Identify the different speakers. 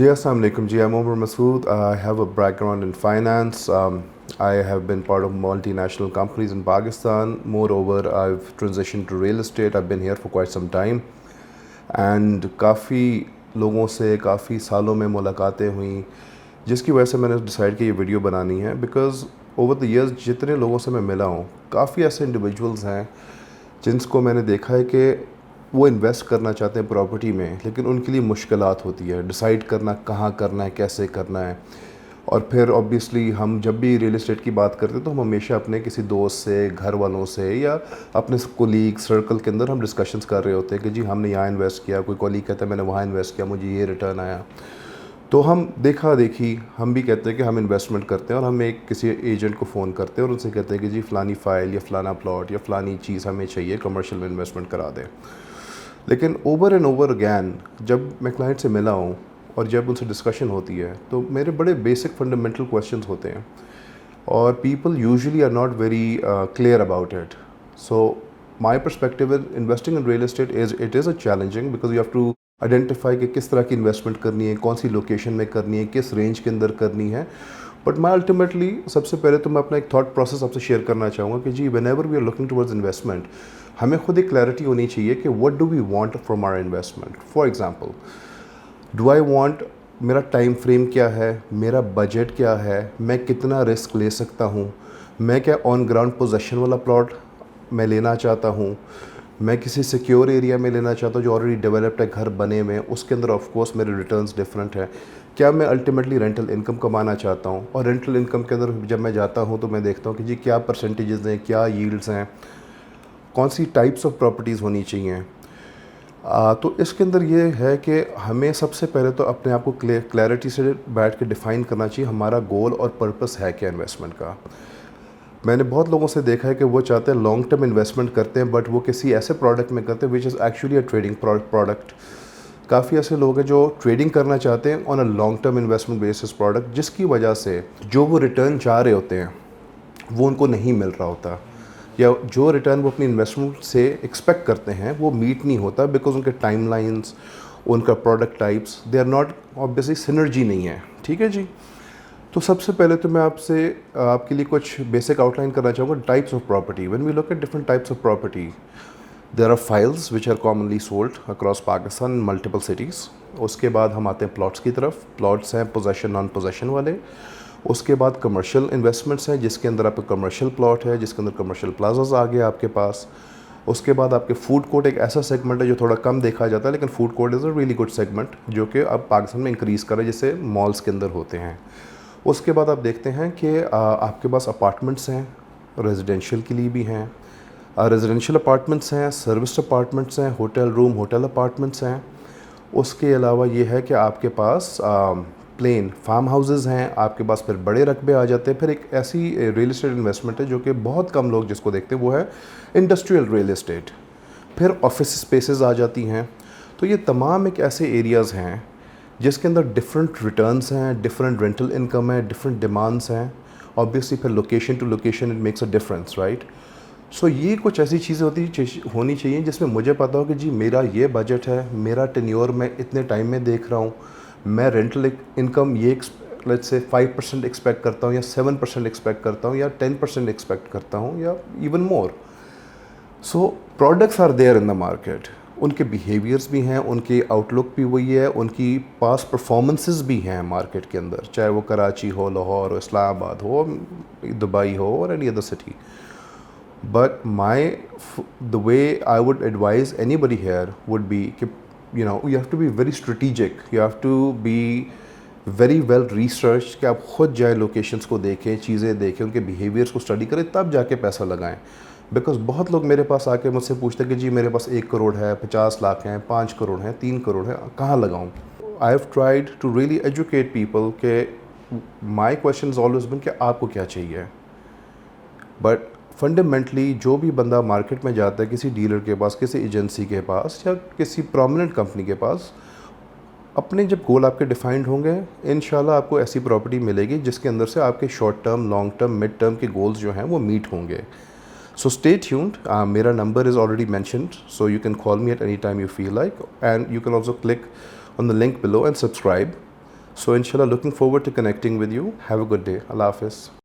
Speaker 1: जी, अस्सलाम वालेकुम जी, I'm Omar Masood. I have a background in finance. I have been part of multinational companies in Pakistan. Moreover, I've transitioned to real estate. I've been here for quite some time. And काफ़ी लोगों से काफ़ी सालों में मुलाकातें हुई, जिसकी वजह से मैंने डिसाइड किया ये वीडियो बनानी है। बिकॉज़ ओवर द ईयर्स जितने लोगों से मैं मिला हूँ, काफ़ी ऐसे इंडिविजुअल्स हैं जिनको मैंने देखा है कि वो इन्वेस्ट करना चाहते हैं प्रॉपर्टी में, लेकिन उनके लिए मुश्किलात होती है डिसाइड करना कहाँ करना है, कैसे करना है। और फिर ऑब्वियसली हम जब भी रियल एस्टेट की बात करते हैं तो हम हमेशा अपने किसी दोस्त से, घर वालों से या अपने कोलीग सर्कल के अंदर हम डिस्कशंस कर रहे होते हैं कि जी हमने यहाँ इन्वेस्ट किया, कोई कोलीग कहता है मैंने वहाँ इन्वेस्ट किया, मुझे ये रिटर्न आया। तो हम देखा देखी हम भी कहते हैं कि हम इन्वेस्टमेंट करते हैं, और हम एक किसी एजेंट को फ़ोन करते हैं और उनसे कहते हैं कि जी फ़लानी फ़ाइल या फ़लाना प्लॉट या फ़लानी चीज़ हमें चाहिए, कमर्शियल में इन्वेस्टमेंट करा दें। लेकिन ओवर एंड ओवर अगैन जब मैं क्लाइंट से मिला हूँ और जब उनसे डिस्कशन होती है तो मेरे बड़े बेसिक फंडामेंटल क्वेश्चंस होते हैं, और people usually are not very clear about it. So my perspective in investing in real estate is a challenging, because you have to identify कि किस तरह की इन्वेस्टमेंट करनी है, कौन सी लोकेशन में करनी है, किस रेंज के अंदर करनी है। बट मैं अल्टीमेटली सबसे पहले तो मैं अपना एक थॉट प्रोसेस आपसे शेयर करना चाहूँगा कि जी whenever we are looking towards investment, हमें खुद एक क्लैरिटी होनी चाहिए कि what do we want from our investment. For example, do I want, मेरा टाइम फ्रेम क्या है, मेरा बजट क्या है, मैं कितना रिस्क ले सकता हूँ, मैं क्या ऑन ग्राउंड पोजेशन वाला प्लॉट मैं लेना चाहता हूँ, मैं किसी सिक्योर एरिया में लेना चाहता हूँ जो ऑलरेडी डेवलप्ड है, घर बने हुए हैं, उसके अंदर ऑफ कोर्स मेरे रिटर्न्स डिफरेंट है, क्या मैं अल्टीमेटली रेंटल इनकम कमाना चाहता हूँ, और रेंटल इनकम के अंदर जब मैं जाता हूँ तो मैं देखता हूँ कि जी क्या परसेंटेजेस हैं, क्या यील्ड्स हैं, कौन सी टाइप्स ऑफ प्रॉपर्टीज़ होनी चाहिए। तो इसके अंदर ये है कि हमें सबसे पहले तो अपने आप को क्लैरिटी से बैठ के डिफ़ाइन करना चाहिए हमारा गोल और पर्पस है क्या इन्वेस्टमेंट का। मैंने बहुत लोगों से देखा है कि वो चाहते हैं लॉन्ग टर्म इन्वेस्टमेंट करते हैं, बट वो किसी ऐसे प्रोडक्ट में करते हैं which is actually a trading product. काफ़ी ऐसे लोग हैं जो ट्रेडिंग करना चाहते हैं on a long term investment basis product, जिसकी वजह से जो वो रिटर्न चाह रहे होते हैं वो उनको नहीं मिल रहा होता, या जो रिटर्न वो अपनी इन्वेस्टमेंट से एक्सपेक्ट करते हैं वो मीट नहीं होता, बिकॉज उनके टाइमलाइंस, उनका product types, they are not, obviously synergy नहीं है। ठीक है जी। तो सबसे पहले तो मैं आपके लिए कुछ बेसिक आउटलाइन करना चाहूँगा types of property. When we look at different types of property, there are files which are commonly sold across Pakistan in multiple cities. उसके बाद हम आते हैं प्लॉट्स की तरफ। प्लॉट्स हैं पोजेशन नॉन पोजेशन वाले। उसके बाद कमर्शियल इन्वेस्टमेंट्स हैं जिसके अंदर आपका कमर्शियल प्लॉट है, जिसके अंदर कमर्शियल प्लाजाज आ गए आपके पास। उसके बाद आपके फूड कोर्ट एक ऐसा सेगमेंट है जो थोड़ा कम देखा जाता है, लेकिन food court is a really good segment जो कि अब पाकिस्तान में इंक्रीज़ कर रहा है, जैसे मॉल्स के अंदर होते हैं। उसके बाद आप देखते हैं कि आपके पास अपार्टमेंट्स हैं, रेजिडेंशियल के लिए भी हैं, रेजिडेंशियल अपार्टमेंट्स हैं, सर्विस अपार्टमेंट्स हैं, होटल रूम होटल अपार्टमेंट्स हैं। उसके अलावा ये है कि आपके पास प्लेन फार्म हाउसेज़ हैं, आपके पास फिर बड़े रकबे आ जाते हैं। फिर एक ऐसी रियल एस्टेट इन्वेस्टमेंट है जो कि बहुत कम लोग जिसको देखते हैं, वो है इंडस्ट्रियल रियल एस्टेट। फिर ऑफिस स्पेसेस आ जाती हैं। तो ये तमाम एक ऐसे एरियाज़ हैं जिसके अंदर डिफरेंट रिटर्न्स हैं, डिफरेंट रेंटल इनकम है, डिफरेंट डिमांड्स हैं। ऑब्वियसली फिर location to location it makes a difference, right. So ये कुछ ऐसी चीज़ें होनी चाहिए जिसमें मुझे पता हो कि जी मेरा ये बजट है, मेरा टेन्योर मैं इतने टाइम में देख रहा हूँ, मैं रेंटल इनकम ये लेट्स से 5% एक्सपेक्ट करता हूँ, या 7% एक्सपेक्ट करता हूँ, या 10% एक्सपेक्ट करता हूँ, या even more. So products are there in the market, उनके बिहेवियर्स भी हैं, उनकी आउटलुक भी वही है, उनकी पास परफॉर्मेंसेस भी हैं मार्केट के अंदर, चाहे वो कराची हो, लाहौर हो, इस्लामाबाद हो, दुबई हो, और any other city. But the way I would advise anybody here would be, you have to be very strategic. You have to be very well researched कि आप खुद जाए लोकेशंस को देखें, चीज़ें देखें, उनके बिहेवियर्स को स्टडी करें, तब जाके पैसा लगाएं। बिकॉज बहुत लोग मेरे पास आके मुझसे पूछते हैं कि जी मेरे पास 1 करोड़ है, 50 लाख हैं, 5 करोड़ हैं, 3 करोड़ है, कहाँ लगाऊं। I have tried to really educate people के my question is always been कि आपको क्या चाहिए। बट फंडामेंटली जो भी बंदा मार्केट में जाता है किसी डीलर के पास, किसी एजेंसी के पास, या किसी प्रोमिनेंट कंपनी के पास, अपने जब गोल आपके डिफाइंड होंगे, इंशाल्लाह आपको ऐसी प्रॉपर्टी मिलेगी जिसके अंदर से आपके short term, long term, mid term के गोल्स जो हैं वो मीट होंगे। So stay tuned. मेरा number is already mentioned, so you can call me at any time you feel like, and you can also click on the link below and subscribe. So inshallah, looking forward to connecting with you. Have a good day. Allah Hafiz.